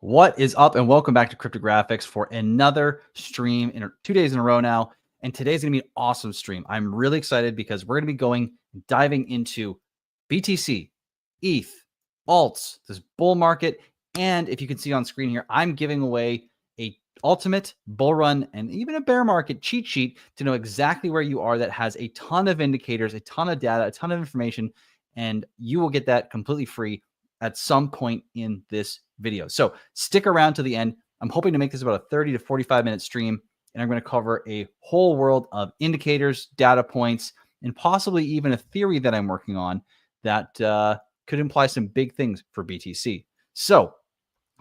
What is up, and welcome back to Cryptographics for another stream in 2 days in a row now. And today's going to be an awesome stream. I'm really excited because we're going to be diving into BTC, ETH, alts, this bull market. And if you can see on screen here, I'm giving away a ultimate bull run and even a bear market cheat sheet to know exactly where you are that has a ton of indicators, a ton of data, a ton of information, and you will get that completely free at some point in this video. So stick around to the end. I'm hoping to make this about a 30 to 45-minute stream, and I'm going to cover a whole world of indicators, data points, and possibly even a theory that I'm working on that could imply some big things for BTC. So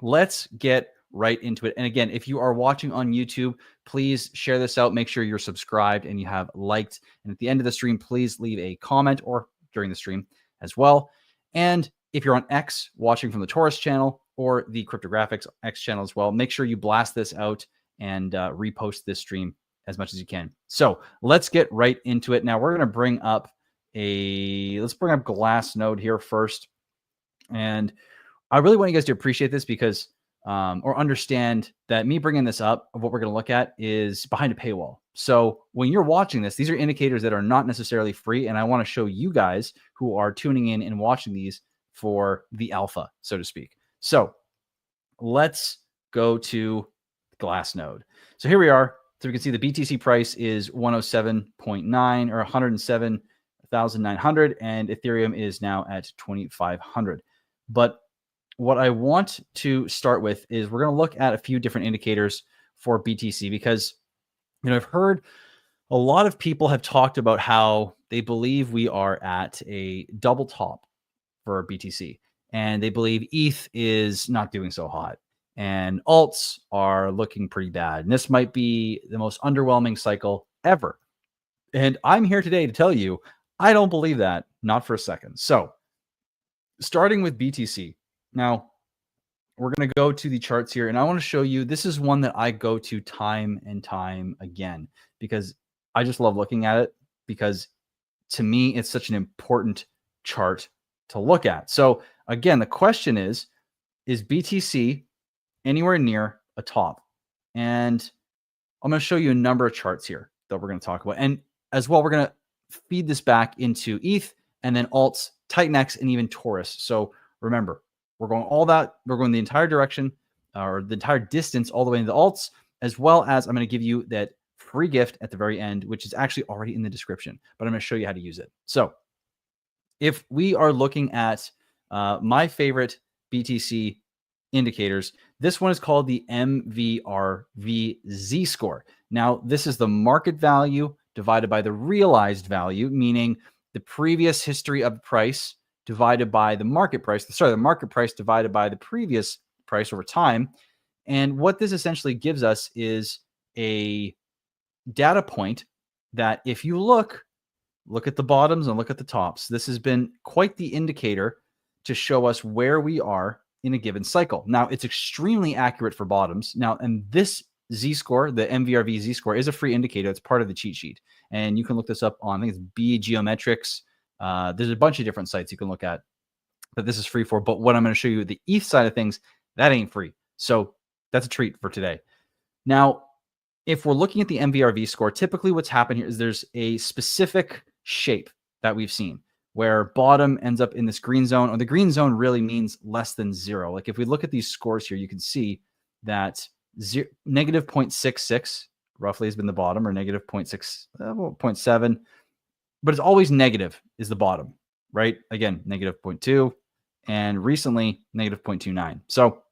let's get right into it. And again, if you are watching on YouTube, please share this out. Make sure you're subscribed and you have liked. And at the end of the stream, please leave a comment, or during the stream as well. And if you're on X watching from the Torus channel or the Cryptographics X channel as well, make sure you blast this out and repost this stream as much as you can. So let's get right into it. Now we're going to bring up Glassnode here first. And I really want you guys to appreciate this because, or understand that me bringing this up, of what we're going to look at is behind a paywall. So when you're watching this, these are indicators that are not necessarily free. And I want to show you guys who are tuning in and watching these for the alpha, so to speak. So let's go to Glassnode. So here we are. So we can see the BTC price is 107.9 or 107,900, and Ethereum is now at 2,500. But what I want to start with is we're going to look at a few different indicators for BTC because, I've heard a lot of people have talked about how they believe we are at a double top for BTC, and they believe ETH is not doing so hot and alts are looking pretty bad. And this might be the most underwhelming cycle ever. And I'm here today to tell you, I don't believe that, not for a second. So starting with BTC. Now we're going to go to the charts here, and I want to show you, this is one that I go to time and time again because I just love looking at it, because to me, it's such an important chart to look at. So again, the question is BTC anywhere near a top? And I'm going to show you a number of charts here that we're going to talk about. And as well, we're going to feed this back into ETH and then alts, Titanex, and even Torus. So remember, we're going the entire direction, or the entire distance all the way into the alts, as well as I'm going to give you that free gift at the very end, which is actually already in the description, but I'm going to show you how to use it. So if we are looking at my favorite BTC indicators, this one is called the MVRV Z-score. Now, this is the market value divided by the realized value, meaning the previous history of the price divided by the market price. The market price divided by the previous price over time. And what this essentially gives us is a data point that if you look at the bottoms and look at the tops, this has been quite the indicator to show us where we are in a given cycle. Now, it's extremely accurate for bottoms. Now, and this Z-score, the MVRV Z-score, is a free indicator. It's part of the cheat sheet. And you can look this up on, I think it's B Geometrics. There's a bunch of different sites you can look at that this is free for. But what I'm going to show you, the ETH side of things, that ain't free. So that's a treat for today. Now, if we're looking at the MVRV score, typically what's happened here is there's a specific shape that we've seen where bottom ends up in this green zone, or the green zone really means less than zero. Like if we look at these scores here, you can see that negative 0.66 roughly has been the bottom, or negative 0.7, but it's always negative is the bottom, right? Again, negative 0.2, and recently negative 0.29. So,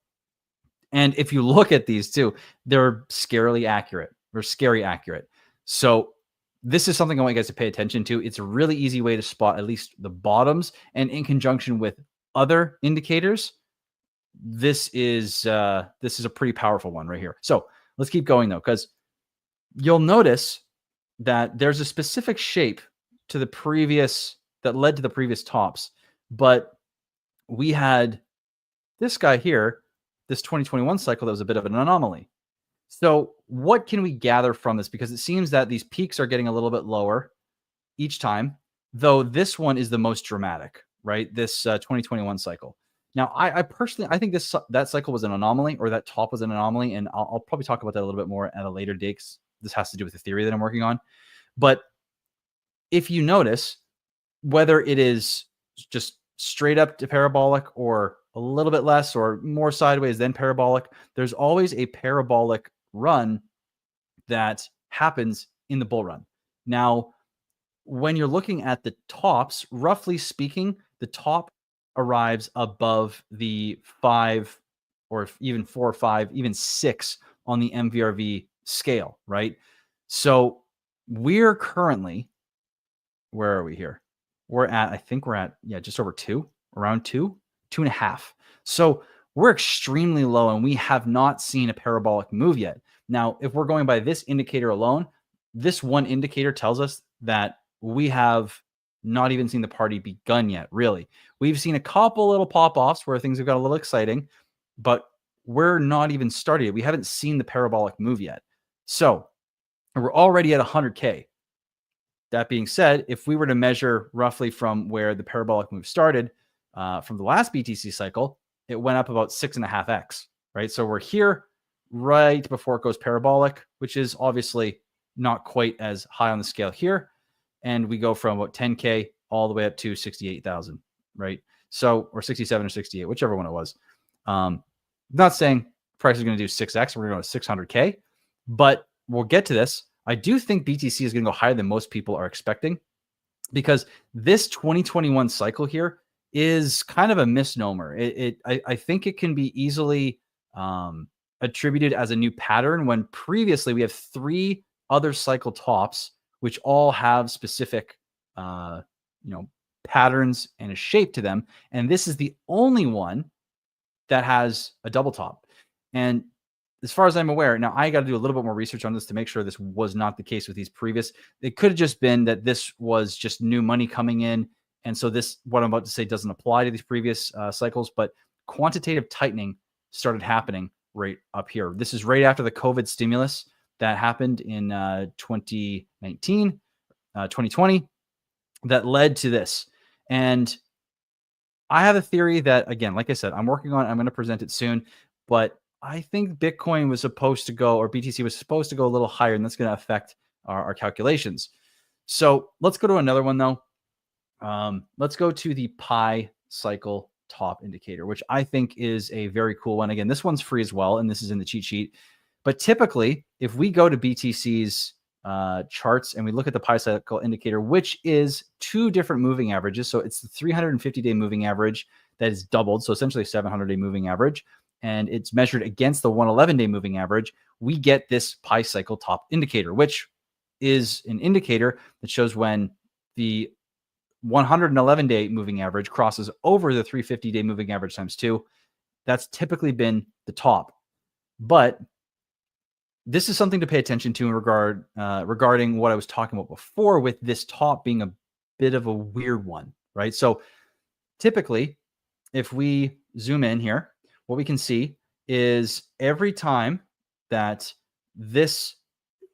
and if you look at these two, they're scarily accurate, or scary accurate. So this is something I want you guys to pay attention to. It's a really easy way to spot at least the bottoms, and in conjunction with other indicators, this is a pretty powerful one right here. So let's keep going though, because you'll notice that there's a specific shape to the previous that led to the previous tops, but we had this guy here, this 2021 cycle, that was a bit of an anomaly. So what can we gather from this? Because it seems that these peaks are getting a little bit lower each time, though this one is the most dramatic, right? This 2021 cycle. Now, I personally, I think that cycle was an anomaly, or that top was an anomaly, and I'll probably talk about that a little bit more at a later date, because this has to do with the theory that I'm working on. But if you notice, whether it is just straight up to parabolic or a little bit less or more sideways than parabolic, there's always a parabolic run that happens in the bull run. Now, when you're looking at the tops, roughly speaking, the top arrives above the 5 or even 4 or 5, even 6 on the MVRV scale, right? So we're currently, where are we here? I think we're at, just over 2, around 2.5. So we're extremely low, and we have not seen a parabolic move yet. Now, if we're going by this indicator alone, this one indicator tells us that we have not even seen the party begun yet, really. We've seen a couple little pop-offs where things have got a little exciting, but we're not even started yet. We haven't seen the parabolic move yet. So we're already at 100K. That being said, if we were to measure roughly from where the parabolic move started, from the last BTC cycle, it went up about 6.5x, right? So we're here right before it goes parabolic, which is obviously not quite as high on the scale here. And we go from about 10K all the way up to 68,000, right? So, or 67 or 68, whichever one it was. Not saying price is going to do 6x, we're going to go to 600K, but we'll get to this. I do think BTC is going to go higher than most people are expecting, because this 2021 cycle here is kind of a misnomer. I think it can be easily attributed as a new pattern, when previously we have 3 other cycle tops, which all have specific, patterns and a shape to them. And this is the only one that has a double top. And as far as I'm aware, now I got to do a little bit more research on this to make sure this was not the case with these previous. It could have just been that this was just new money coming in. And so this, what I'm about to say, doesn't apply to these previous cycles, but quantitative tightening started happening right up here. This is right after the COVID stimulus that happened in 2019, 2020, that led to this. And I have a theory that, again, like I said, I'm working on it. I'm going to present it soon, but I think Bitcoin was supposed to go, or BTC was supposed to go a little higher, and that's going to affect our calculations. So let's go to another one, though. Let's go to the Pi cycle top indicator, which I think is a very cool one. Again, this one's free as well, and this is in the cheat sheet. But typically, if we go to BTC's charts and we look at the Pi cycle indicator, which is 2 different moving averages. So it's the 350-day moving average that is doubled. So essentially 700-day moving average. And it's measured against the 111-day moving average. We get this Pi cycle top indicator, which is an indicator that shows when the 111-day moving average crosses over the 350-day moving average times 2. That's typically been the top. But this is something to pay attention to in regarding what I was talking about before, with this top being a bit of a weird one, right? So typically, if we zoom in here, what we can see is every time that this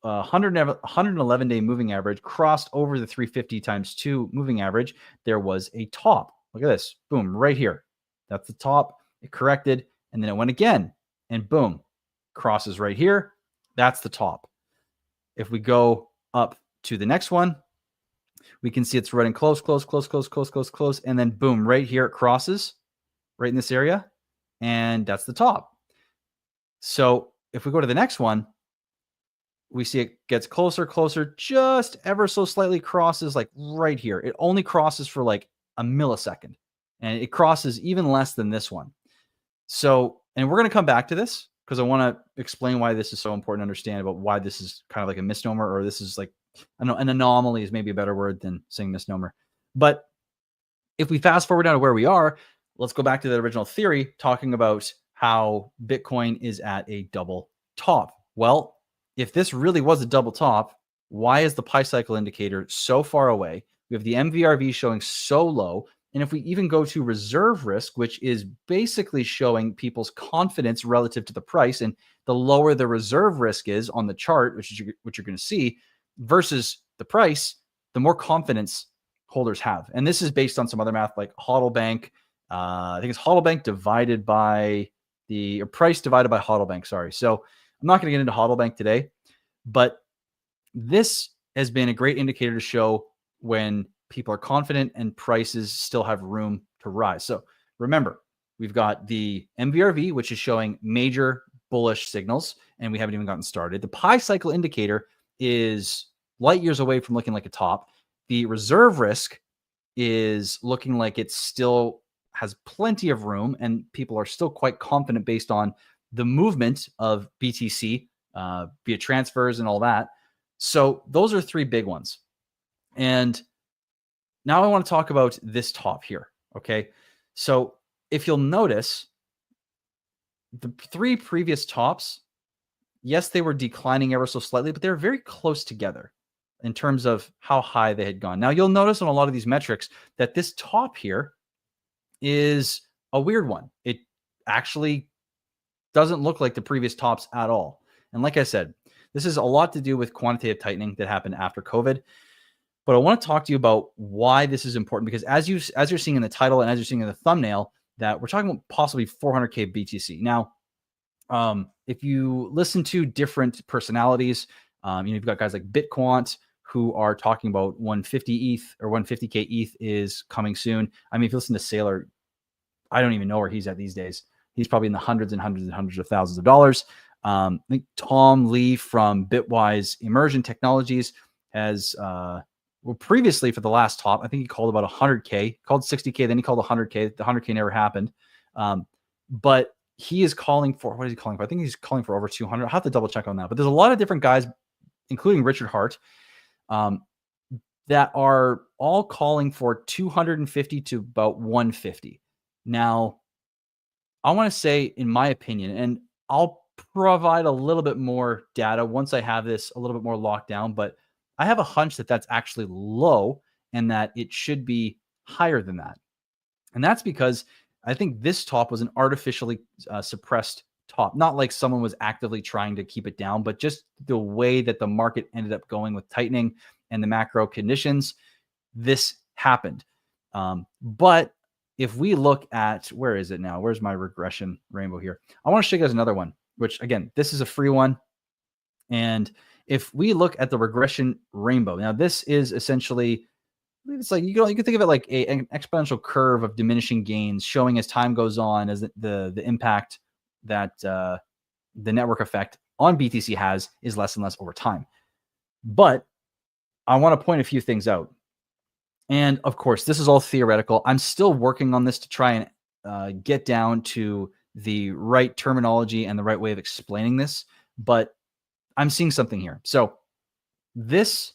111-day moving average crossed over the 350 times 2 moving average, there was a top. Look at this. Boom, right here. That's the top. It corrected, and then it went again, and boom, crosses right here. That's the top. If we go up to the next one, we can see it's running close, and then boom, right here it crosses right in this area, and that's the top. So if we go to the next one, we see it gets closer, just ever so slightly crosses like right here. It only crosses for like a millisecond, and it crosses even less than this one. So, and we're going to come back to this, because I want to explain why this is so important to understand, about why this is kind of like a misnomer, or this is like, I don't know, an anomaly is maybe a better word than saying misnomer. But if we fast forward down to where we are, let's go back to the original theory, talking about how Bitcoin is at a double top. Well, if this really was a double top, why is the Pi cycle indicator so far away? We have the MVRV showing so low. And if we even go to reserve risk, which is basically showing people's confidence relative to the price, and the lower the reserve risk is on the chart, which you're going to see, versus the price, the more confidence holders have. And this is based on some other math like HODL Bank, I think it's HODL Bank divided by the price divided by HODL Bank. Sorry. So I'm not going to get into HODL Bank today, but this has been a great indicator to show when people are confident and prices still have room to rise. So remember, we've got the MVRV, which is showing major bullish signals, and we haven't even gotten started. The Pi cycle indicator is light years away from looking like a top. The reserve risk is looking like it still has plenty of room, and people are still quite confident based on the movement of BTC via transfers and all that. So those are three big ones. And now I want to talk about this top here. Okay. So if you'll notice, the three previous tops, yes, they were declining ever so slightly, but they were very close together in terms of how high they had gone. Now you'll notice on a lot of these metrics that this top here is a weird one. It actually doesn't look like the previous tops at all. And like I said, this is a lot to do with quantitative tightening that happened after COVID. But I want to talk to you about why this is important, because as you're seeing in the title and as you're seeing in the thumbnail, that we're talking about possibly 400K BTC. Now, if you listen to different personalities, you've got guys like Bitquant who are talking about 150 ETH or 150K ETH is coming soon. I mean, if you listen to Saylor, I don't even know where he's at these days. He's probably in the hundreds and hundreds and hundreds of thousands of dollars. I think Tom Lee from Bitwise Immersion Technologies has, previously for the last top, I think he called about 100K, called 60K, then he called 100K. The 100K never happened. But he is calling for, what is he calling for? I think he's calling for over 200. I'll have to double check on that. But there's a lot of different guys, including Richard Hart, that are all calling for 250 to about 150. Now, I want to say, in my opinion, and I'll provide a little bit more data once I have this a little bit more locked down, but I have a hunch that that's actually low and that it should be higher than that. And that's because I think this top was an artificially suppressed top, not like someone was actively trying to keep it down, but just the way that the market ended up going with tightening and the macro conditions, this happened. But if we look at, where is it now? Where's my regression rainbow here? I want to show you guys another one, which again, this is a free one. And if we look at the regression rainbow, now this is essentially, it's like, you can think of it like an exponential curve of diminishing gains showing as time goes on, as the impact that the network effect on BTC has is less and less over time. But I want to point a few things out. And of course, this is all theoretical. I'm still working on this to try and get down to the right terminology and the right way of explaining this, but I'm seeing something here. So this,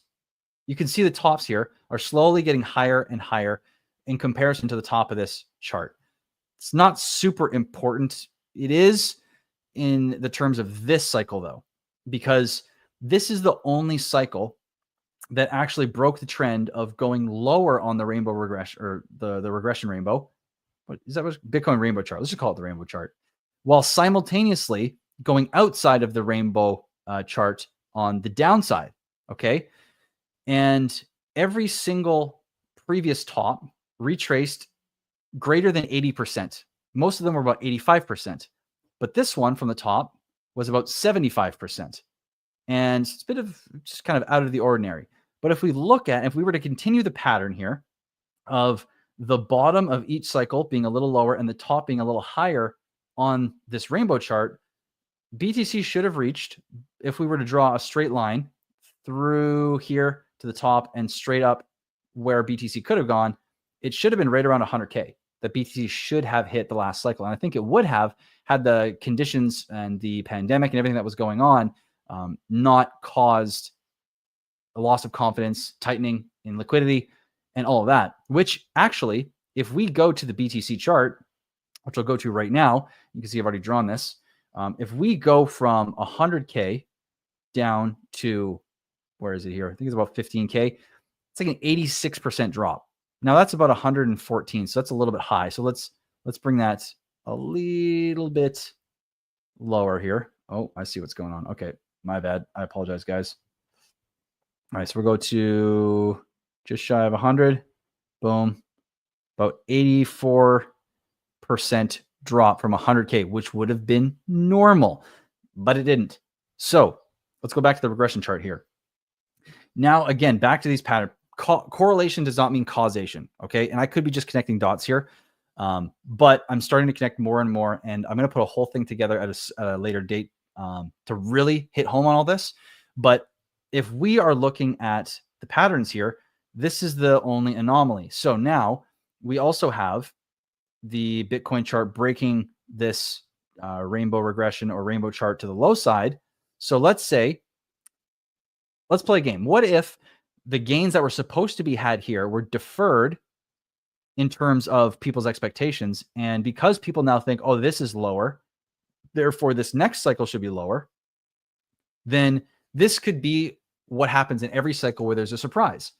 you can see the tops here are slowly getting higher and higher in comparison to the top of this chart. It's not super important. It is in the terms of this cycle though, because this is the only cycle that actually broke the trend of going lower on the rainbow regression, or the regression rainbow. What is that? Was Bitcoin rainbow chart? Let's just call it the rainbow chart, while simultaneously going outside of the rainbow chart on the downside. Okay. And every single previous top retraced greater than 80%. Most of them were about 85%. But this one from the top was about 75%. And it's a bit of just kind of out of the ordinary. But if we look at, if we were to continue the pattern here of the bottom of each cycle being a little lower and the top being a little higher on this rainbow chart, BTC should have reached, if we were to draw a straight line through here to the top and straight up where BTC could have gone, it should have been right around 100K that BTC should have hit the last cycle. And I think it would have, had the conditions and the pandemic and everything that was going on not caused a loss of confidence, tightening in liquidity, and all of that, which actually, if we go to the BTC chart, which I'll go to right now, you can see I've already drawn this. If we go from 100K down to, where is it here? I think it's about 15K. It's like an 86% drop. Now that's about 114. So that's a little bit high. So let's bring that a little bit lower here. Oh, I see what's going on. Okay, my bad. I apologize, guys. All right, so we'll go to just shy of 100. Boom. About 84. drop from 100K, which would have been normal, but it didn't. So let's go back to the regression chart here. Now, again, back to these patterns. Correlation does not mean causation, okay? And I could be just connecting dots here, but I'm starting to connect more and more, and I'm going to put a whole thing together at a later date to really hit home on all this. But if we are looking at the patterns here, this is the only anomaly. So now we also have the Bitcoin chart breaking this rainbow regression or rainbow chart to the low side. So let's play a game. What if the gains that were supposed to be had here were deferred in terms of people's expectations? And because people now think, oh, this is lower, therefore this next cycle should be lower, then this could be what happens in every cycle where there's a surprise.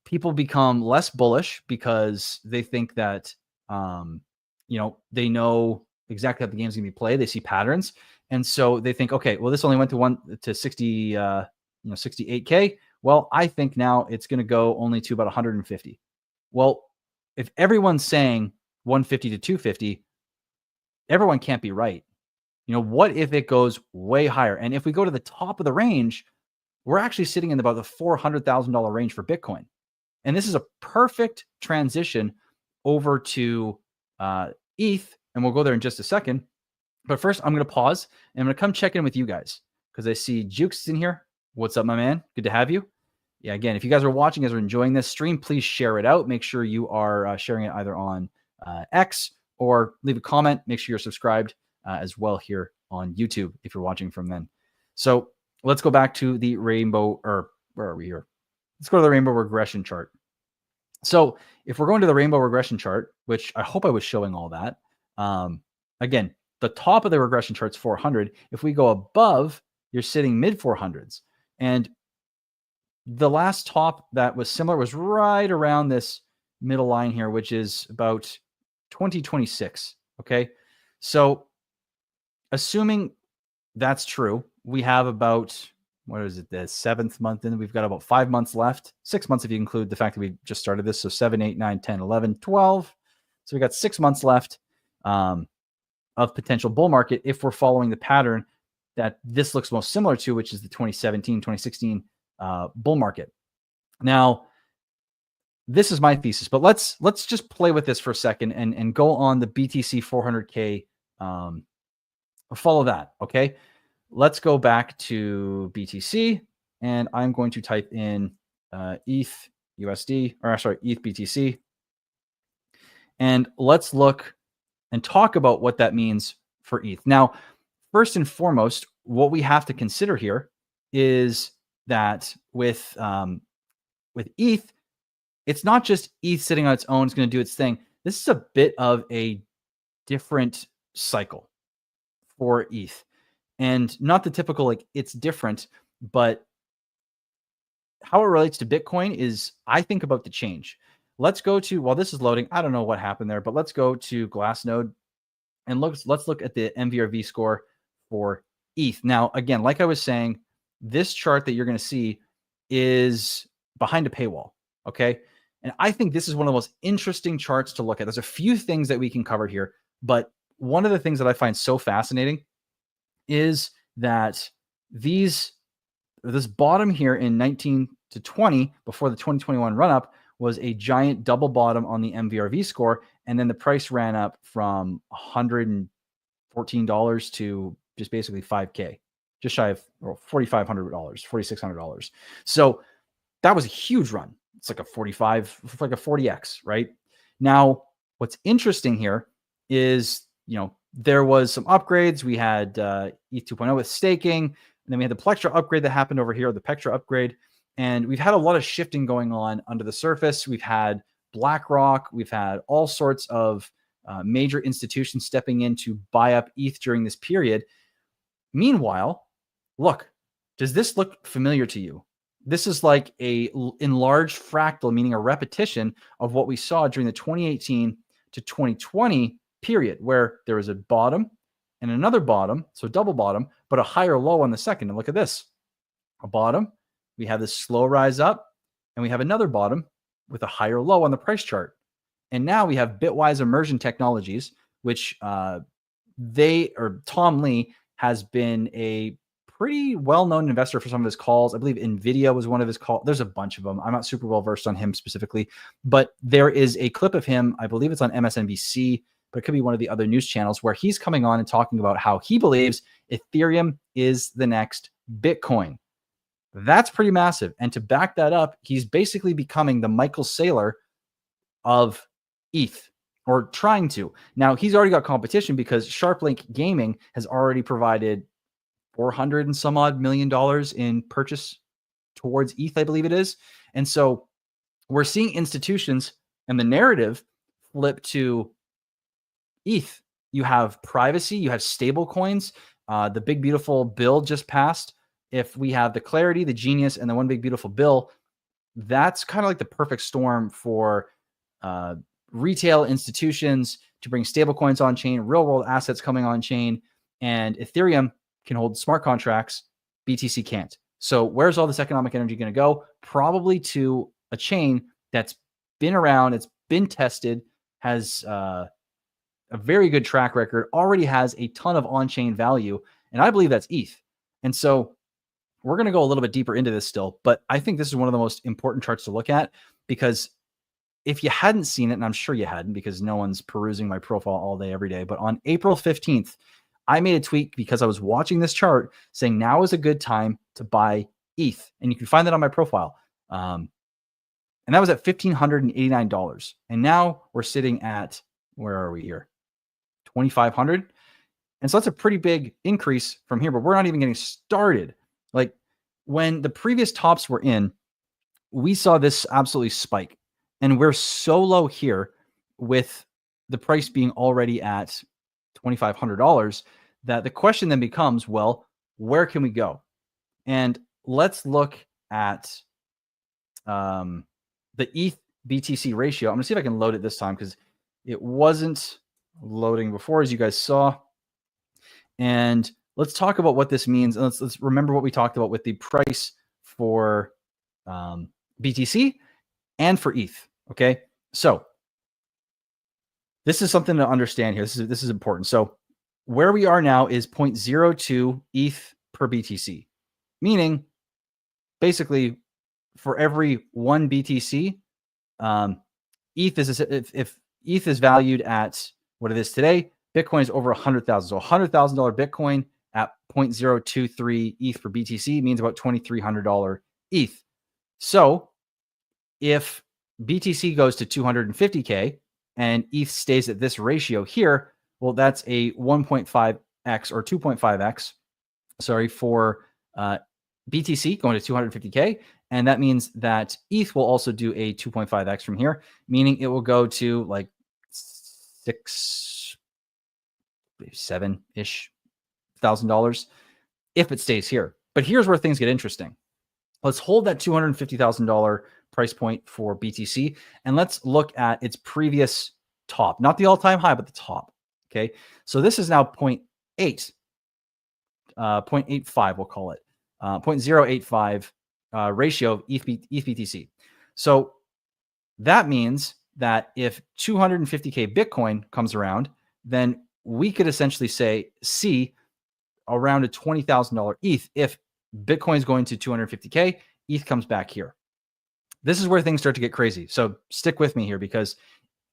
People become less bullish because they think that, they know exactly how the game's going to be played. They see patterns. And so they think, okay, well, this only went to 68K. Well, I think now it's going to go only to about 150. Well, if everyone's saying 150 to 250, everyone can't be right. What if it goes way higher? And if we go to the top of the range, we're actually sitting in about the $400,000 range for Bitcoin. And this is a perfect transition over to ETH. And we'll go there in just a second. But first, I'm going to pause and I'm going to come check in with you guys because I see Jukes in here. What's up, my man? Good to have you. Yeah, again, if you guys are watching, guys are enjoying this stream, please share it out. Make sure you are sharing it either on X or leave a comment. Make sure you're subscribed as well here on YouTube if you're watching from then. So let's go back to the rainbow, or where are we here? Let's go to the rainbow regression chart. So if we're going to the rainbow regression chart, which I hope I was showing all that, again, the top of the regression chart's 400. If we go above, you're sitting mid 400s. And the last top that was similar was right around this middle line here, which is about 2026. Okay. So assuming that's true, we have about, what is it, the 7th month in, we've got about 5 months left, 6 months if you include the fact that we just started this. So 7, 8, 9, 10, 11, 12. So we got 6 months left of potential bull market if we're following the pattern that this looks most similar to, which is the 2017, 2016 bull market. Now, this is my thesis, but let's just play with this for a second and go on the BTC 400K, follow that, okay? Let's go back to BTC, and I'm going to type in ETHBTC, and let's look and talk about what that means for ETH. Now, first and foremost, what we have to consider here is that with ETH, it's not just ETH sitting on its own, it's going to do its thing. This is a bit of a different cycle for ETH. And not the typical, like, it's different, but how it relates to Bitcoin is, I think about the change. Let's go to, while this is loading, I don't know what happened there, but let's go to Glassnode and let's look at the MVRV score for ETH. Now, again, like I was saying, this chart that you're going to see is behind a paywall, okay? And I think this is one of the most interesting charts to look at. There's a few things that we can cover here, but one of the things that I find so fascinating is that this bottom here in 19 to 20 before the 2021 run up was a giant double bottom on the MVRV score. And then the price ran up from $114 to just basically 5K, just shy of $4,500, $4,600. So that was a huge run. It's like a 40X, right? Now, what's interesting here is, there was some upgrades. We had ETH 2.0 with staking, and then we had the Plextra upgrade that happened over here, the Pectra upgrade. And we've had a lot of shifting going on under the surface. We've had BlackRock. We've had all sorts of major institutions stepping in to buy up ETH during this period. Meanwhile, look, does this look familiar to you? This is like a enlarged fractal, meaning a repetition of what we saw during the 2018 to 2020 period, where there was a bottom and another bottom, so double bottom, but a higher low on the second. And look at this, a bottom, we have this slow rise up, and we have another bottom with a higher low on the price chart. And now we have Bitwise Immersion Technologies, which Tom Lee has been a pretty well-known investor for some of his calls. I believe NVIDIA was one of his calls. There's a bunch of them. I'm not super well versed on him specifically, but there is a clip of him. I believe it's on MSNBC, but it could be one of the other news channels where he's coming on and talking about how he believes Ethereum is the next Bitcoin. That's pretty massive. And to back that up, he's basically becoming the Michael Saylor of ETH, or trying to. Now, he's already got competition because SharpLink Gaming has already provided $400 and some odd million in purchase towards ETH, I believe it is. And so we're seeing institutions and the narrative flip to ETH. You have privacy, you have stable coins. The big beautiful bill just passed. If we have the Clarity, the Genius, and the One Big Beautiful Bill, that's kind of like the perfect storm for retail institutions to bring stable coins on chain, real world assets coming on chain, and Ethereum can hold smart contracts. BTC can't. So where's all this economic energy going to go? Probably to a chain that's been around, it's been tested, has a very good track record, already has a ton of on-chain value, and I believe that's ETH. And so we're going to go a little bit deeper into this still, but I think this is one of the most important charts to look at, because if you hadn't seen it, and I'm sure you hadn't because no one's perusing my profile all day, every day, but on April 15th, I made a tweet because I was watching this chart saying now is a good time to buy ETH. And you can find that on my profile. And that was at $1,589. And now we're sitting at, where are we here? 2,500. And so that's a pretty big increase from here, but we're not even getting started. Like when the previous tops were in, we saw this absolutely spike. And we're so low here with the price being already at $2,500 that the question then becomes, well, where can we go? And let's look at the ETH-BTC ratio. I'm going to see if I can load it this time because it wasn't loading before, as you guys saw. And let's talk about what this means. And let's remember what we talked about with the price for BTC and for ETH. Okay. So this is something to understand here. This is important. So where we are now is 0.02 ETH per BTC, meaning basically for every one BTC, ETH is, if ETH is valued at what it is today, Bitcoin is over 100,000. So $100,000 Bitcoin at 0.023 ETH per BTC means about $2,300 ETH. So if BTC goes to 250K and ETH stays at this ratio here, well, that's a 1.5x or 2.5x, sorry, for BTC going to 250K. And that means that ETH will also do a 2.5x from here, meaning it will go to like $7-ish thousand if it stays here. But here's where things get interesting. Let's hold that $250,000 price point for BTC, and let's look at its previous top, not the all-time high, but the top. Okay, so this is now 0.85, we'll call it 0.085 ratio of ETH-BTC. So that means that if 250K Bitcoin comes around, then we could essentially see around a $20,000 ETH. If Bitcoin is going to 250K, ETH comes back here. This is where things start to get crazy. So stick with me here, because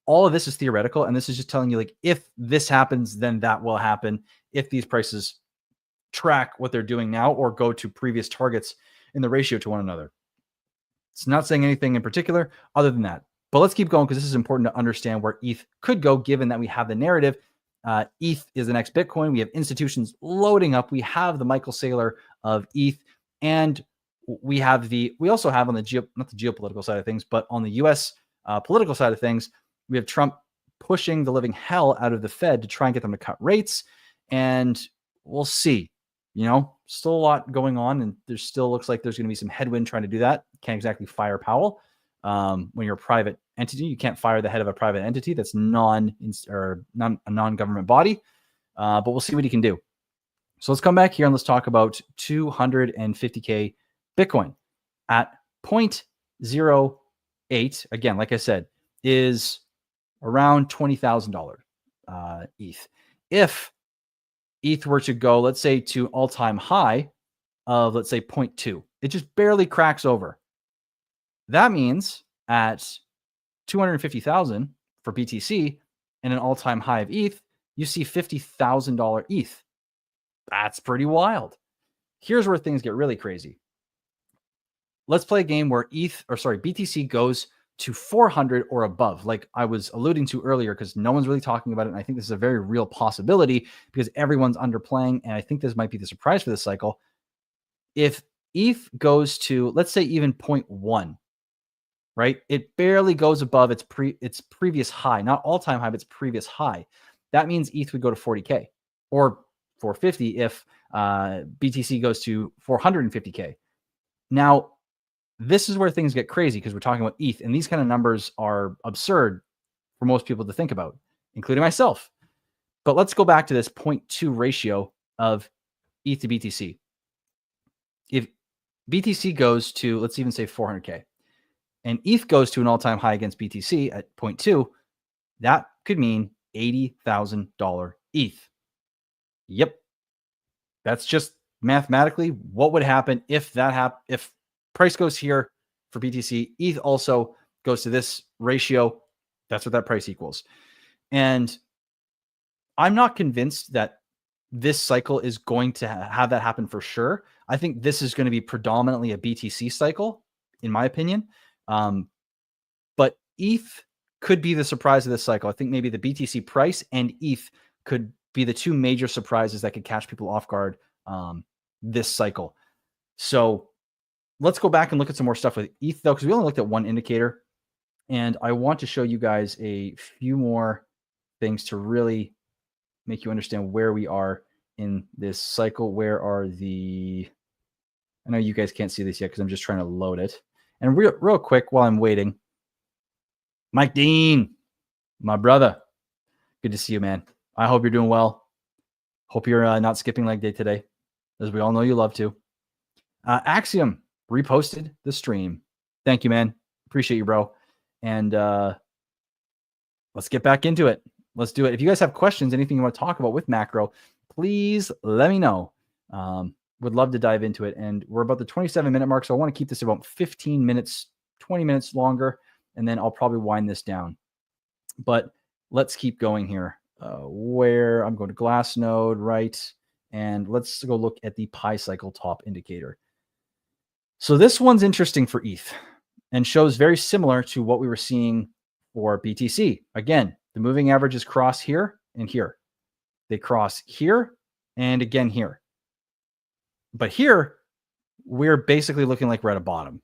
all of this is theoretical, and this is just telling you, like, if this happens, then that will happen. If these prices track what they're doing now or go to previous targets in the ratio to one another. It's not saying anything in particular other than that. But let's keep going, because this is important to understand where ETH could go, given that we have the narrative. ETH is the next Bitcoin. We have institutions loading up. We have the Michael Saylor of ETH, and we also have on the not the geopolitical side of things, but on the US political side of things, we have Trump pushing the living hell out of the Fed to try and get them to cut rates. And we'll see, still a lot going on. And there still looks like there's going to be some headwind trying to do that. Can't exactly fire Powell. When you're a private entity, you can't fire the head of a private entity that's a non-government body. But we'll see what he can do. So let's come back here and let's talk about 250K Bitcoin at 0.08. Again, like I said, is around $20,000. ETH. If ETH were to go, let's say, to all-time high of, let's say, 0.2, it just barely cracks over. That means at 250,000 for BTC and an all-time high of ETH, you see $50,000 ETH. That's pretty wild. Here's where things get really crazy. Let's play a game where BTC goes to 400 or above, like I was alluding to earlier, because no one's really talking about it. And I think this is a very real possibility because everyone's underplaying. And I think this might be the surprise for this cycle. If ETH goes to, let's say, even 0.1, right? It barely goes above its previous high, not all-time high, but its previous high. That means ETH would go to 40K or 450 if BTC goes to 450K. Now, this is where things get crazy because we're talking about ETH, and these kind of numbers are absurd for most people to think about, including myself. But let's go back to this 0.2 ratio of ETH to BTC. If BTC goes to, let's even say 400K, and ETH goes to an all-time high against BTC at 0.2, that could mean $80,000 ETH. Yep. That's just mathematically what would happen if that if price goes here for BTC, ETH also goes to this ratio. That's what that price equals. And I'm not convinced that this cycle is going to have that happen for sure. I think this is going to be predominantly a BTC cycle, in my opinion. But ETH could be the surprise of this cycle. I think maybe the BTC price and ETH could be the two major surprises that could catch people off guard this cycle. So let's go back and look at some more stuff with ETH, though, because we only looked at one indicator. And I want to show you guys a few more things to really make you understand where we are in this cycle. Where are the... I know you guys can't see this yet because I'm just trying to load it. And real quick while I'm waiting, Mike Dean, my brother, good to see you, man. I hope you're doing well. Hope you're not skipping leg day today, as we all know you love to. Axiom reposted the stream. Thank you, man. Appreciate you, bro. And let's get back into it. Let's do it. If you guys have questions, anything you want to talk about with macro, please let me know. Would love to dive into it. And we're about the 27-minute mark, so I want to keep this about 15 minutes, 20 minutes longer, and then I'll probably wind this down. But let's keep going here. Where I'm going to Glassnode, right? And let's go look at the Pi cycle top indicator. So this one's interesting for ETH and shows very similar to what we were seeing for BTC. Again, the moving averages cross here and here. They cross here and again here. But here, we're basically looking like we're at a bottom.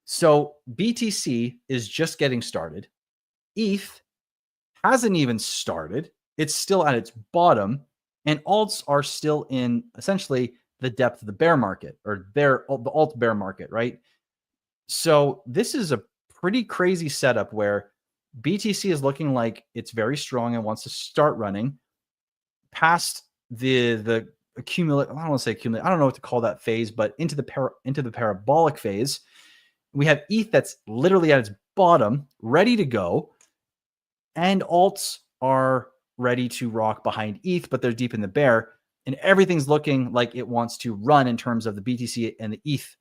So BTC is just getting started. ETH hasn't even started. It's still at its bottom. And alts are still in essentially the depth of the bear market, or the alt bear market, right? So this is a pretty crazy setup where BTC is looking like it's very strong and wants to start running past the accumulate. I don't want to say accumulate. I don't know what to call that phase, but into the parabolic phase. We have ETH that's literally at its bottom, ready to go, and alts are ready to rock behind ETH, but they're deep in the bear, and everything's looking like it wants to run in terms of the BTC and the ETH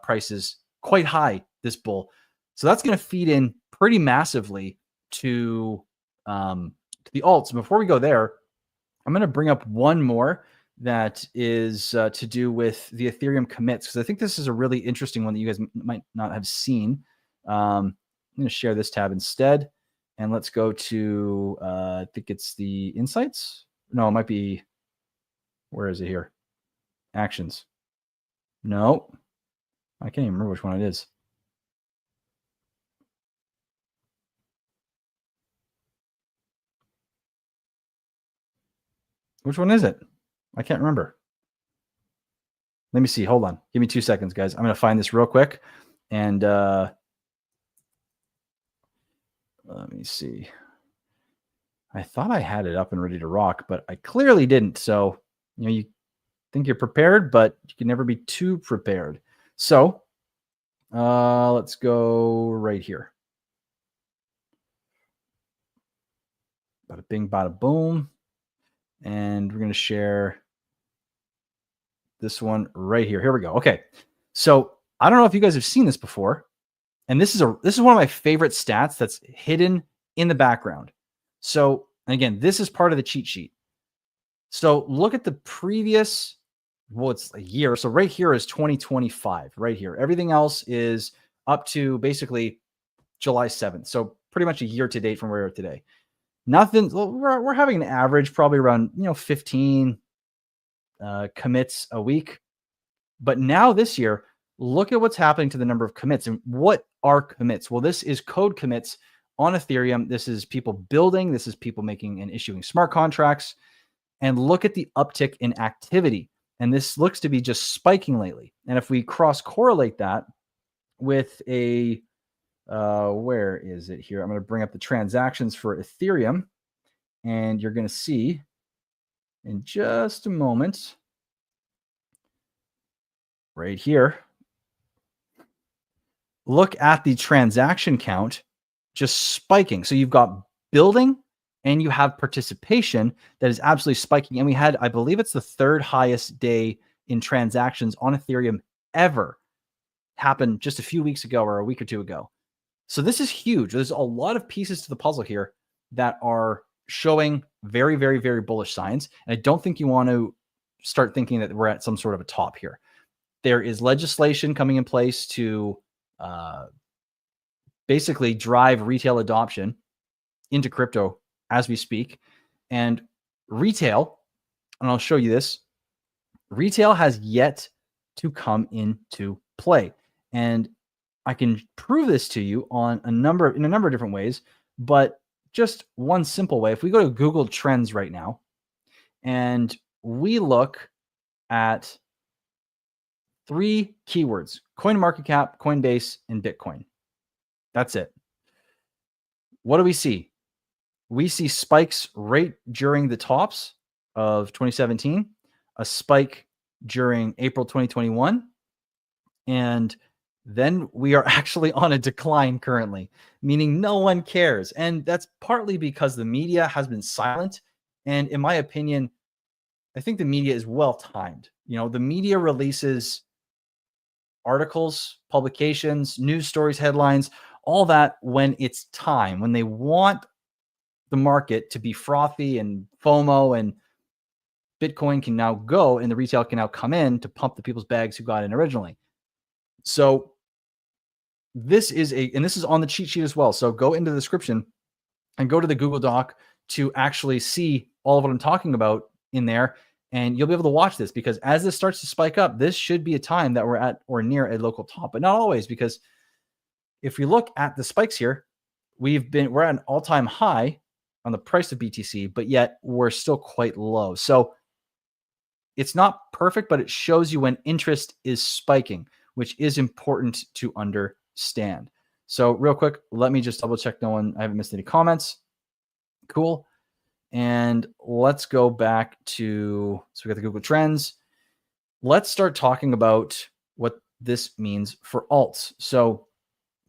prices quite high this bull. So that's going to feed in pretty massively to the alts. Before we go there, I'm going to bring up one more that is to do with the Ethereum commits, because I think this is a really interesting one that you guys might not have seen. I'm going to share this tab instead, and let's go to, I think it's the insights. No, it might be, where is it here? Actions. No, I can't even remember which one it is. Which one is it? I can't remember. Let me see. Hold on. Give me 2 seconds, guys. I'm going to find this real quick. And let me see. I thought I had it up and ready to rock, but I clearly didn't. So, you think you're prepared, but you can never be too prepared. So let's go right here. Bada bing, bada boom. And we're going to share this one right here. Here we go. Okay. So I don't know if you guys have seen this before. And this is one of my favorite stats that's hidden in the background. So again, this is part of the cheat sheet. So look at the previous, well, it's a year. So right here is 2025, right here. Everything else is up to basically July 7th. So pretty much a year to date from where we are today. Nothing, we're having an average probably around, 15 commits a week. But now this year, look at what's happening to the number of commits. And what are commits? Well, this is code commits on Ethereum. This is people building. This is people making and issuing smart contracts. And look at the uptick in activity. And this looks to be just spiking lately. And if we cross correlate that with a, where is it here? I'm going to bring up the transactions for Ethereum. And you're going to see in just a moment, right here, look at the transaction count just spiking. So you've got building and you have participation that is absolutely spiking. And we had, I believe it's the third highest day in transactions on Ethereum ever happen just a few weeks ago or a week or two ago. So this is huge. There's a lot of pieces to the puzzle here that are showing very, very, very bullish signs. And I don't think you want to start thinking that we're at some sort of a top here. There is legislation coming in place to basically drive retail adoption into crypto as we speak. And retail, and I'll show you this, retail has yet to come into play. And I can prove this to you in a number of different ways, but just one simple way. If we go to Google Trends right now and we look at 3 keywords: CoinMarketCap, Coinbase, and Bitcoin. That's it. What do we see? We see spikes right during the tops of 2017, a spike during April 2021, and then we are actually on a decline currently, meaning no one cares. And that's partly because the media has been silent. And in my opinion, I think the media is well timed. The media releases articles, publications, news stories, headlines, all that when it's time, when they want the market to be frothy and FOMO, and Bitcoin can now go and the retail can now come in to pump the people's bags who got in originally. So this is on the cheat sheet as well. So go into the description and go to the Google Doc to actually see all of what I'm talking about in there. And you'll be able to watch this, because as this starts to spike up, this should be a time that we're at or near a local top, but not always, because if we look at the spikes here, we're at an all-time high on the price of BTC, but yet we're still quite low. So it's not perfect, but it shows you when interest is spiking, which is important to understand. So real quick, let me just double check I haven't missed any comments. Cool. And let's go back to, so we got the Google Trends. Let's start talking about what this means for alts. So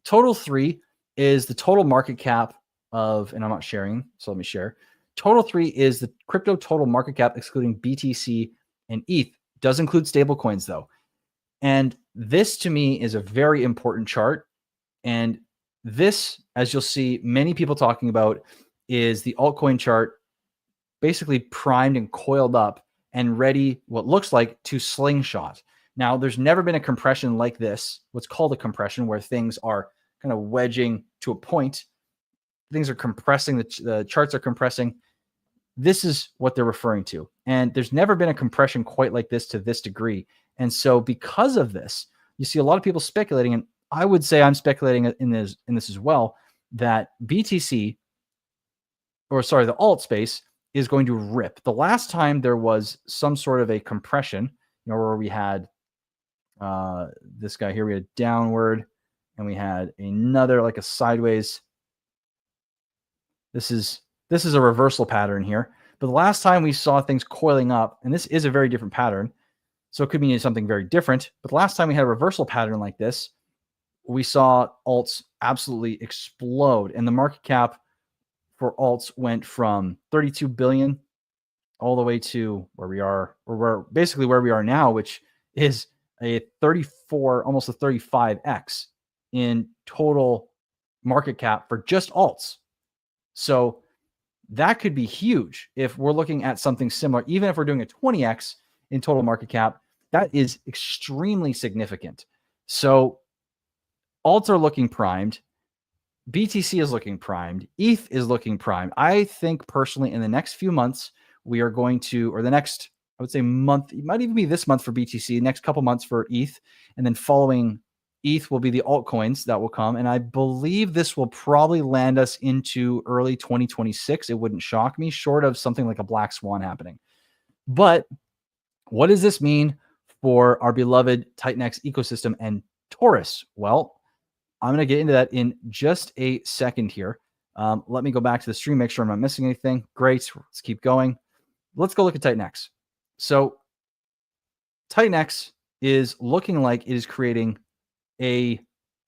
Total 3 is the total market cap of, and I'm not sharing, so let me share. Total 3 is the crypto total market cap excluding BTC and ETH. Does include stable coins though. And this to me is a very important chart. And this, as you'll see many people talking about, is the altcoin chart, basically primed and coiled up and ready, what looks like, to slingshot. Now, there's never been a compression like this, what's called a compression, where things are kind of wedging to a point. Things are compressing, the charts are compressing. This is what they're referring to. And there's never been a compression quite like this to this degree. And so because of this, you see a lot of people speculating, and I would say I'm speculating in this as well, that BTC, the alt space, is going to rip. The last time there was some sort of a compression, where we had this guy here, we had downward, and we had another like a sideways. This is a reversal pattern here. But the last time we saw things coiling up, and this is a very different pattern, so it could mean something very different. But the last time we had a reversal pattern like this, we saw alts absolutely explode, and the market cap for alts went from 32 billion all the way to where we are, or where we are now, which is a 34, almost a 35x in total market cap for just alts. So that could be huge if we're looking at something similar. Even if we're doing a 20x in total market cap, that is extremely significant. So alts are looking primed. BTC is looking primed. ETH is looking primed. I think personally in the next few months, we are going to, or the next, I would say month, it might even be this month for BTC, next couple months for ETH, and then following ETH will be the altcoins that will come. And I believe this will probably land us into early 2026. It wouldn't shock me, short of something like a black swan happening. But what does this mean for our beloved Titanx ecosystem and Torus? Well, I'm going to get into that in just a second here. Let me go back to the stream, make sure I'm not missing anything. Great. Let's keep going. Let's go look at Titanx. So Titanx is looking like it is creating a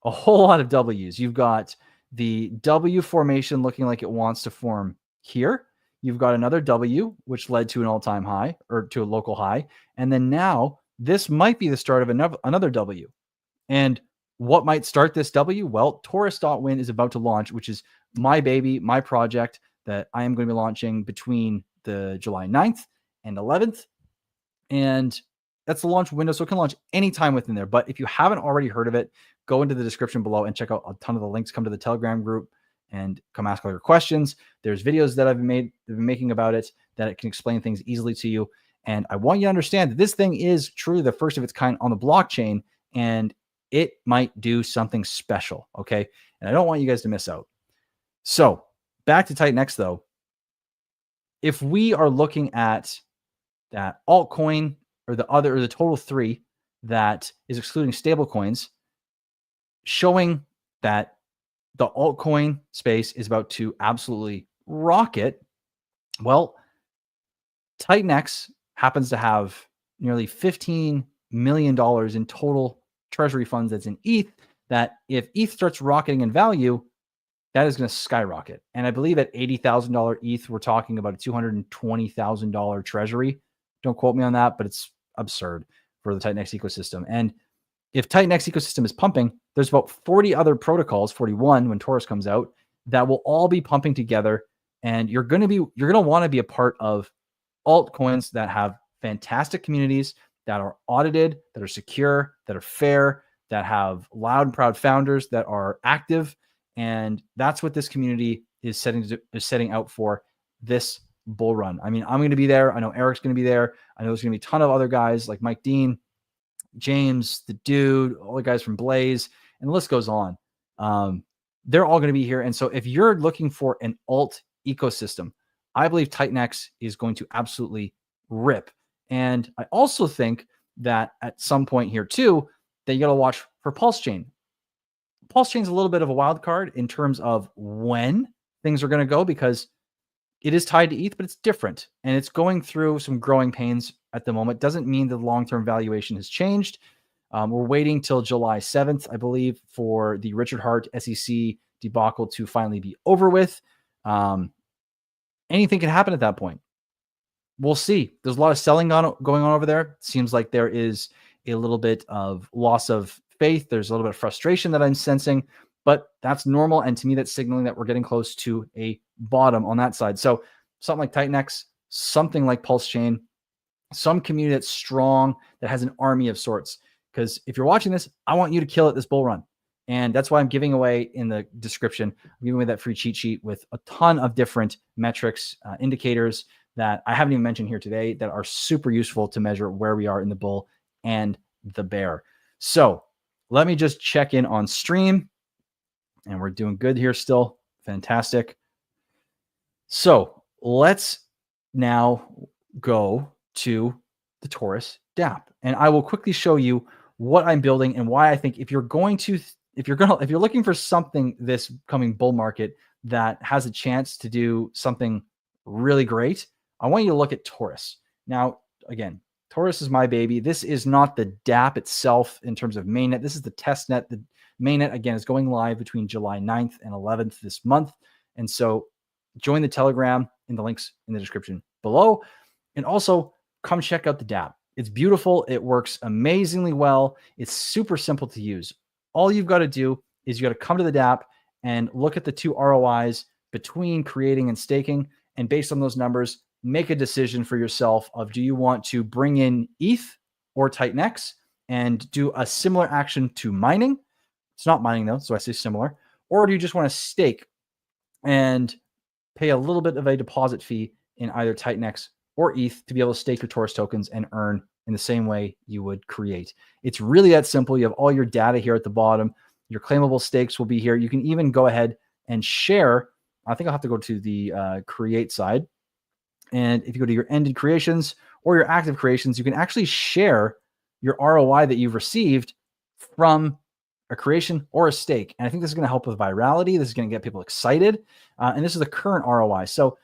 whole lot of W's. You've got the W formation looking like it wants to form here. You've got another W, which led to an all-time high or to a local high. And then now this might be the start of another W. And what might start this W? Well, TORUS.win is about to launch, which is my baby, my project that I am going to be launching between the July 9th and 11th. And that's the launch window, so it can launch anytime within there. But if you haven't already heard of it, go into the description below and check out a ton of the links. Come to the Telegram group and come ask all your questions. There's videos that I've been making about it that it can explain things easily to you. And I want you to understand that this thing is truly the first of its kind on the blockchain, and it might do something special, okay? And I don't want you guys to miss out. So back to Titanx, though. If we are looking at that altcoin or the total three that is excluding stable coins, showing that the altcoin space is about to absolutely rocket. Well, Titanx happens to have nearly $15 million in total treasury funds that's in ETH, that if ETH starts rocketing in value, that is going to skyrocket. And I believe at $80,000 ETH, we're talking about a $220,000 treasury. Don't quote me on that, but it's absurd for the Titanx ecosystem. And if Titanx ecosystem is pumping, there's about 40 other protocols, 41 when Torus comes out, that will all be pumping together. And you're going to want to be a part of altcoins that have fantastic communities, that are audited, that are secure, that are fair, that have loud and proud founders that are active. And that's what this community is setting out for this bull run. I mean, I'm going to be there. I know Eric's going to be there. I know there's going to be a ton of other guys like Mike Dean, James, the dude, all the guys from Blaze, and the list goes on. They're all going to be here. And so if you're looking for an alt ecosystem, I believe Titanx is going to absolutely rip. And I also think that at some point here too, that you got to watch for Pulse Chain. Pulse Chain is a little bit of a wild card in terms of when things are going to go, because it is tied to ETH, but it's different. And it's going through some growing pains at the moment. Doesn't mean the long-term valuation has changed. We're waiting till July 7th, I believe, for the Richard Hart SEC debacle to finally be over with. Anything can happen at that point. We'll see. There's a lot of selling going on over there. Seems like there is a little bit of loss of faith. There's a little bit of frustration that I'm sensing, but that's normal. And to me, that's signaling that we're getting close to a bottom on that side. So something like Titanx, something like Pulse Chain, some community that's strong, that has an army of sorts. Because if you're watching this, I want you to kill it this bull run. And that's why I'm giving away in the description, I'm giving away that free cheat sheet with a ton of different metrics, indicators that I haven't even mentioned here today that are super useful to measure where we are in the bull and the bear. So let me just check in on stream, and we're doing good here still. Fantastic. So let's now go to the Torus dApp, and I will quickly show you what I'm building and why I think if you're looking for something this coming bull market that has a chance to do something really great, I want you to look at Torus. Now, again, Torus is my baby. This is not the dApp itself in terms of mainnet. This is the test net. The mainnet, again, is going live between July 9th and 11th this month. And so join the Telegram in the links in the description below. And also come check out the dApp. It's beautiful. It works amazingly well. It's super simple to use. All you've got to do is you got to come to the dApp and look at the two ROIs between creating and staking. And based on those numbers, make a decision for yourself of, do you want to bring in ETH or TitanX and do a similar action to mining? It's not mining though, so I say similar. Or do you just want to stake and pay a little bit of a deposit fee in either TitanX or ETH to be able to stake your Torus tokens and earn in the same way you would create? It's really that simple. You have all your data here at the bottom. Your claimable stakes will be here. You can even go ahead and share. I think I'll have to go to the create side. And if you go to your ended creations or your active creations, you can actually share your ROI that you've received from a creation or a stake. And I think this is going to help with virality. This is going to get people excited. And this is the current ROI. So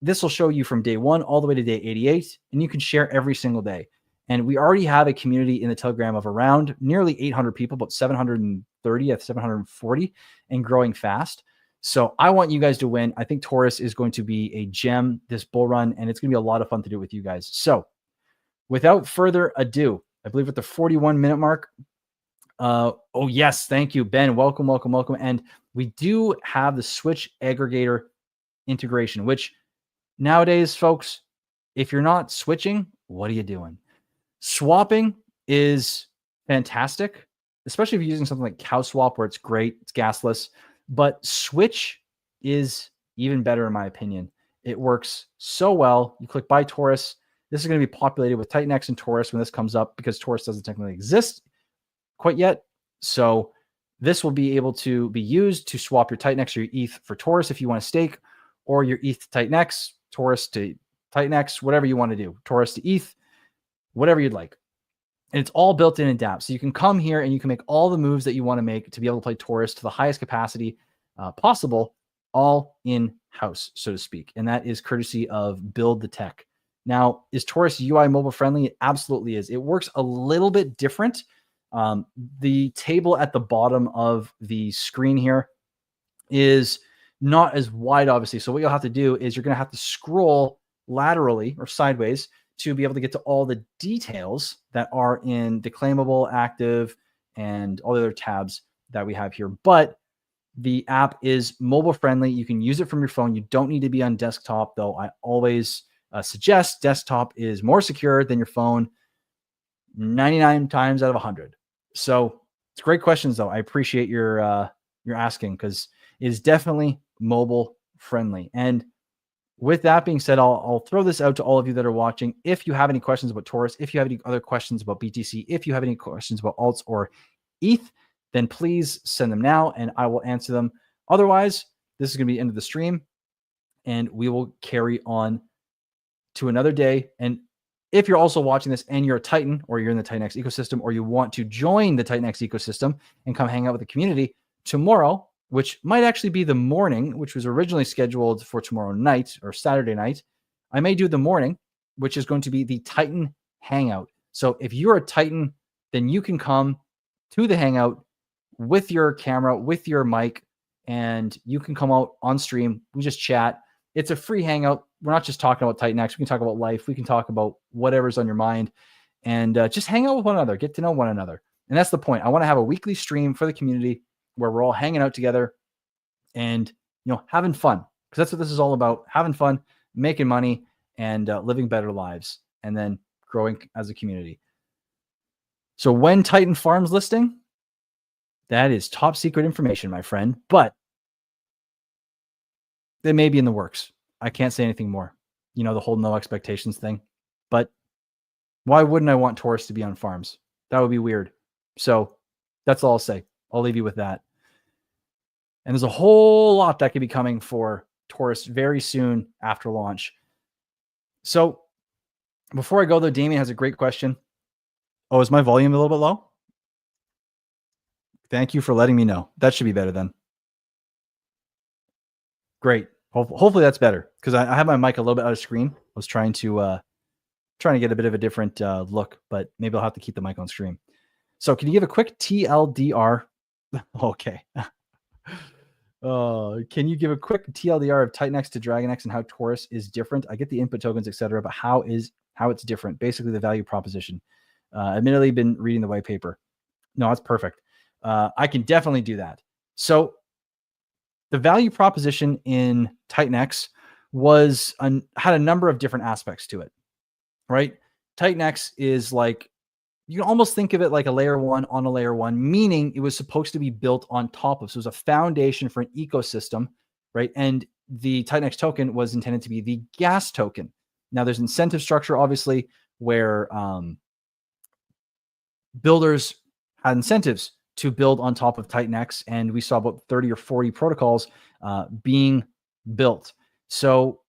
this will show you from day 1 all the way to day 88, and you can share every single day. And we already have a community in the Telegram of around nearly 800 people, about 730 at 740, and growing fast. So I want you guys to win. I think Torus is going to be a gem this bull run, and it's going to be a lot of fun to do with you guys. So without further ado, I believe at the 41-minute mark. Oh, yes. Thank you, Ben. Welcome, welcome, welcome. And we do have the Switch aggregator integration, which nowadays, folks, if you're not switching, what are you doing? Swapping is fantastic, especially if you're using something like CowSwap, where it's great, it's gasless. But Switch is even better, in my opinion. It works so well. You click Buy Torus. This is going to be populated with TitanX and Torus when this comes up, because Torus doesn't technically exist quite yet. So this will be able to be used to swap your TitanX or your ETH for Torus if you want to stake, or your ETH to TitanX, Torus to TitanX, whatever you want to do, Torus to ETH, whatever you'd like. And it's all built in dApp. So you can come here and you can make all the moves that you want to make to be able to play Torus to the highest capacity possible, all in-house, so to speak. And that is courtesy of Build the Tech. Now, is Torus UI mobile friendly? It absolutely is. It works a little bit different. The table at the bottom of the screen here is not as wide, obviously. So what you'll have to do is you're going to have to scroll laterally or sideways to be able to get to all the details that are in the claimable, active, and all the other tabs that we have here. But the app is mobile friendly. You can use it from your phone. You don't need to be on desktop, though. I always suggest desktop is more secure than your phone 99 times out of 100. So it's great questions, though. I appreciate your asking, because it is definitely mobile friendly. And with that being said, I'll throw this out to all of you that are watching. If you have any questions about Torus, if you have any other questions about BTC, if you have any questions about alts or ETH, then please send them now and I will answer them. Otherwise, this is going to be the end of the stream and we will carry on to another day. And if you're also watching this and you're a Titan, or you're in the TitanX ecosystem, or you want to join the TitanX ecosystem and come hang out with the community tomorrow, which might actually be the morning, which was originally scheduled for tomorrow night or Saturday night, I may do the morning, which is going to be the Titan Hangout. So if you're a Titan, then you can come to the Hangout with your camera, with your mic, and you can come out on stream. We just chat. It's a free Hangout. We're not just talking about TitanX. We can talk about life. We can talk about whatever's on your mind, and just hang out with one another, get to know one another. And that's the point. I want to have a weekly stream for the community where we're all hanging out together and, having fun, because that's what this is all about: having fun, making money, and living better lives, and then growing as a community. So when Titan Farms listing, that is top secret information, my friend, but they may be in the works. I can't say anything more. The whole no expectations thing. But why wouldn't I want Torus to be on farms? That would be weird. So that's all I'll say. I'll leave you with that. And there's a whole lot that could be coming for Torus very soon after launch. So before I go, though, Damien has a great question. Oh, is my volume a little bit low? Thank you for letting me know. That should be better then. Great. Hopefully that's better, because I have my mic a little bit out of screen. I was trying to get a bit of a different look, but maybe I'll have to keep the mic on screen. So can you give a quick TLDR? Okay. Can you give a quick TLDR of TitanX to DragonX and how Torus is different? I get the input tokens, etc., but how it's different? Basically, the value proposition. Admittedly, been reading the white paper. No, that's perfect. I can definitely do that. So the value proposition in TitanX had a number of different aspects to it, right? TitanX is like, you can almost think of it like a layer one on a layer one, meaning it was supposed to be built on top of. So it was a foundation for an ecosystem, right? And the TitanX token was intended to be the gas token. Now there's incentive structure, obviously, where builders had incentives to build on top of TitanX, and we saw about 30 or 40 protocols being built. So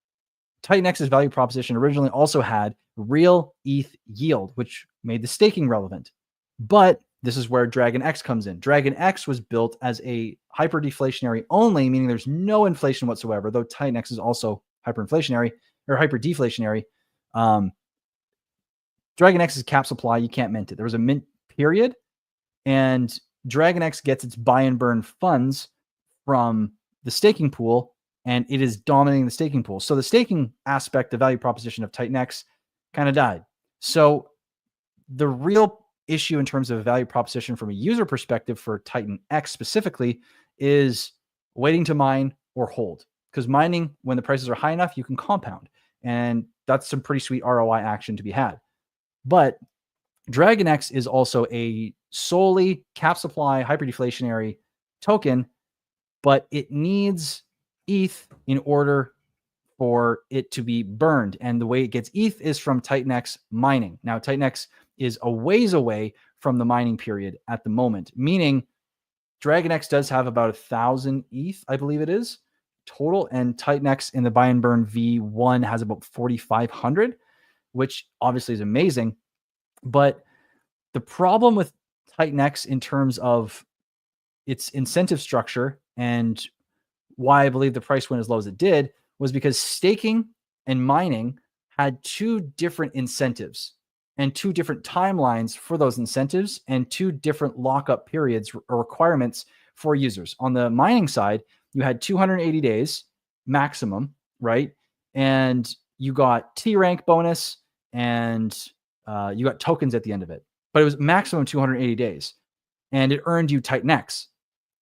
TitanX's value proposition originally also had real ETH yield, which made the staking relevant. But this is where DragonX comes in. DragonX was built as a hyperdeflationary only, meaning there's no inflation whatsoever, though TitanX is also hyperinflationary or hyperdeflationary. DragonX is cap supply. You can't mint it. There was a mint period, and DragonX gets its buy and burn funds from the staking pool, and it is dominating the staking pool. So the staking aspect, the value proposition of TitanX kind of died. So the real issue in terms of value proposition from a user perspective for TitanX specifically is waiting to mine or hold. Because mining, when the prices are high enough, you can compound. And that's some pretty sweet ROI action to be had. But DragonX is also a solely cap supply hyperdeflationary token, but it needs ETH in order for it to be burned. And the way it gets ETH is from TitanX mining. Now, TitanX is a ways away from the mining period at the moment, meaning DragonX does have about 1,000 ETH, I believe it is, total. And TitanX in the buy and burn V1 has about 4,500, which obviously is amazing. But the problem with TitanX in terms of its incentive structure and why I believe the price went as low as it did was because staking and mining had two different incentives and two different timelines for those incentives and two different lockup periods or requirements for users. On the mining side, you had 280 days maximum, right? And you got T rank bonus and you got tokens at the end of it, but it was maximum 280 days and it earned you TitanX.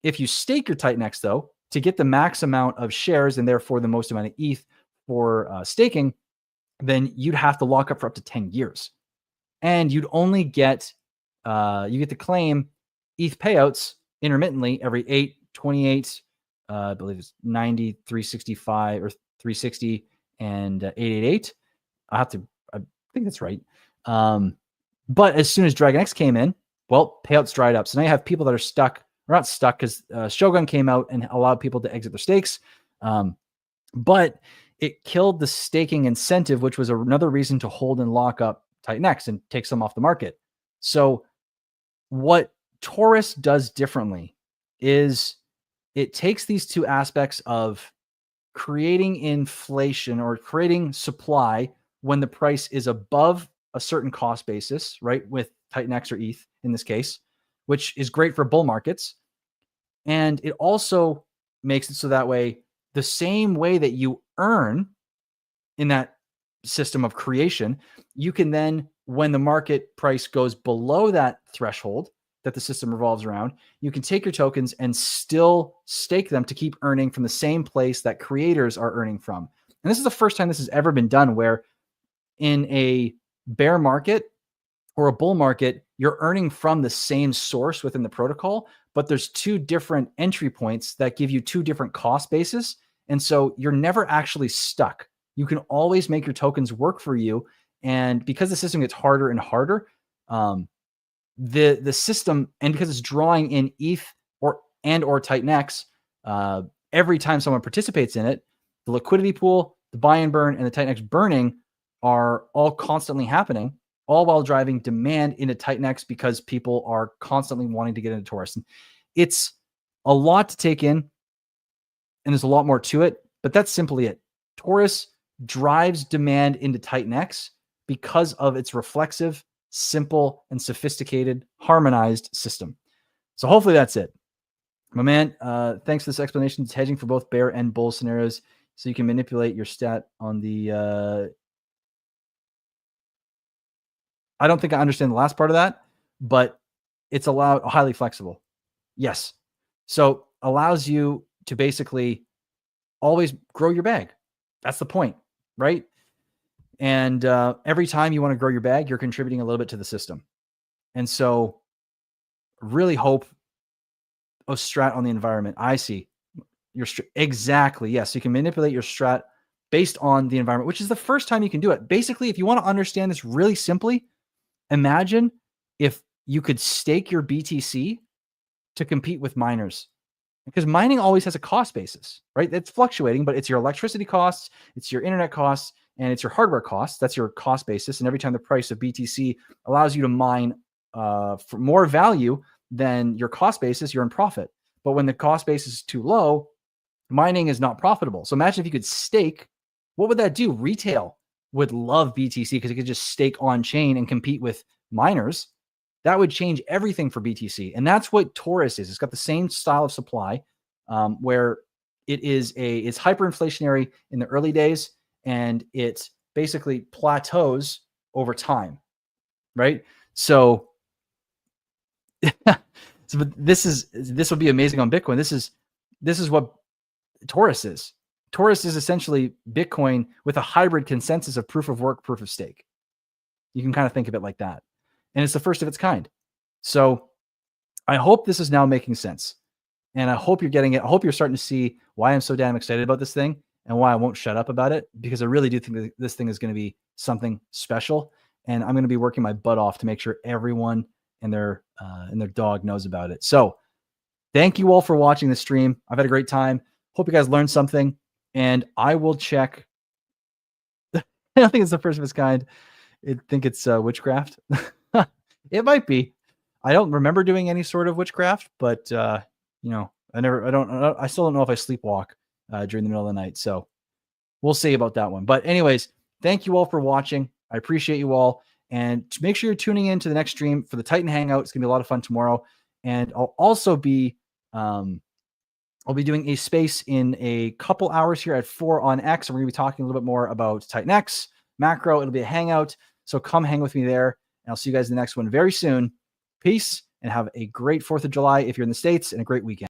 If you stake your TitanX though, to get the max amount of shares and therefore the most amount of ETH for staking, then you'd have to lock up for up to 10 years. And you'd only get, you get to claim ETH payouts intermittently every 8, 28, I believe it's 90, 365 or 360 and 888. I think that's right. But as soon as DragonX came in, well, payouts dried up. So now you have people that are stuck. We're not stuck because Shogun came out and allowed people to exit their stakes. But it killed the staking incentive, which was another reason to hold and lock up TitanX and take some off the market. So what Torus does differently is it takes these two aspects of creating inflation or creating supply when the price is above a certain cost basis, right? With TitanX or ETH in this case, which is great for bull markets. And it also makes it so that way, the same way that you earn in that system of creation, you can then, when the market price goes below that threshold that the system revolves around, you can take your tokens and still stake them to keep earning from the same place that creators are earning from. And this is the first time this has ever been done where in a bear market or a bull market, you're earning from the same source within the protocol, but there's two different entry points that give you two different cost bases. And so you're never actually stuck. You can always make your tokens work for you. And because the system gets harder and harder, the system, and because it's drawing in ETH or TitanX, every time someone participates in it, the liquidity pool, the buy and burn, and the TitanX burning are all constantly happening, all while driving demand into TitanX because people are constantly wanting to get into Torus. And it's a lot to take in, and there's a lot more to it, but that's simply it. Torus drives demand into TitanX because of its reflexive, simple, and sophisticated, harmonized system. So hopefully that's it. My man, thanks for this explanation. It's hedging for both bear and bull scenarios, so you can manipulate your stat on the. I don't think I understand the last part of that, but it's highly flexible. Yes. So allows you to basically always grow your bag. That's the point, right? And every time you want to grow your bag, you're contributing a little bit to the system. And so really hope strat on the environment. I see your exactly. Yes. You can manipulate your strat based on the environment, which is the first time you can do it. Basically, if you want to understand this really simply, imagine if you could stake your BTC to compete with miners, because mining always has a cost basis, right? It's fluctuating, but it's your electricity costs, it's your internet costs, and it's your hardware costs. That's your cost basis. And every time the price of BTC allows you to mine for more value than your cost basis, you're in profit. But when the cost basis is too low, mining is not profitable. So imagine if you could stake, what would that do? Retail would love BTC because it could just stake on chain and compete with miners. That would change everything for BTC. And that's what Torus is. It's got the same style of supply where it's hyperinflationary in the early days and it basically plateaus over time, right? So, this will be amazing on Bitcoin. This is what Torus is. Torus is essentially Bitcoin with a hybrid consensus of proof of work, proof of stake. You can kind of think of it like that. And it's the first of its kind. So I hope this is now making sense. And I hope you're getting it. I hope you're starting to see why I'm so damn excited about this thing and why I won't shut up about it, because I really do think that this thing is going to be something special. And I'm going to be working my butt off to make sure everyone and their dog knows about it. So thank you all for watching the stream. I've had a great time. Hope you guys learned something. And I will check. I don't think it's the first of its kind. I think it's witchcraft. It might be. I don't remember doing any sort of witchcraft, but I still don't know if I sleepwalk during the middle of the night. So we'll see about that one. But anyways, thank you all for watching. I appreciate you all. And make sure you're tuning in to the next stream for the Titan Hangout. It's going to be a lot of fun tomorrow. And I'll also be doing a space in a couple hours here at 4 on X. And we're going to be talking a little bit more about Titan X, macro. It'll be a hangout. So come hang with me there. And I'll see you guys in the next one very soon. Peace and have a great 4th of July if you're in the States, and a great weekend.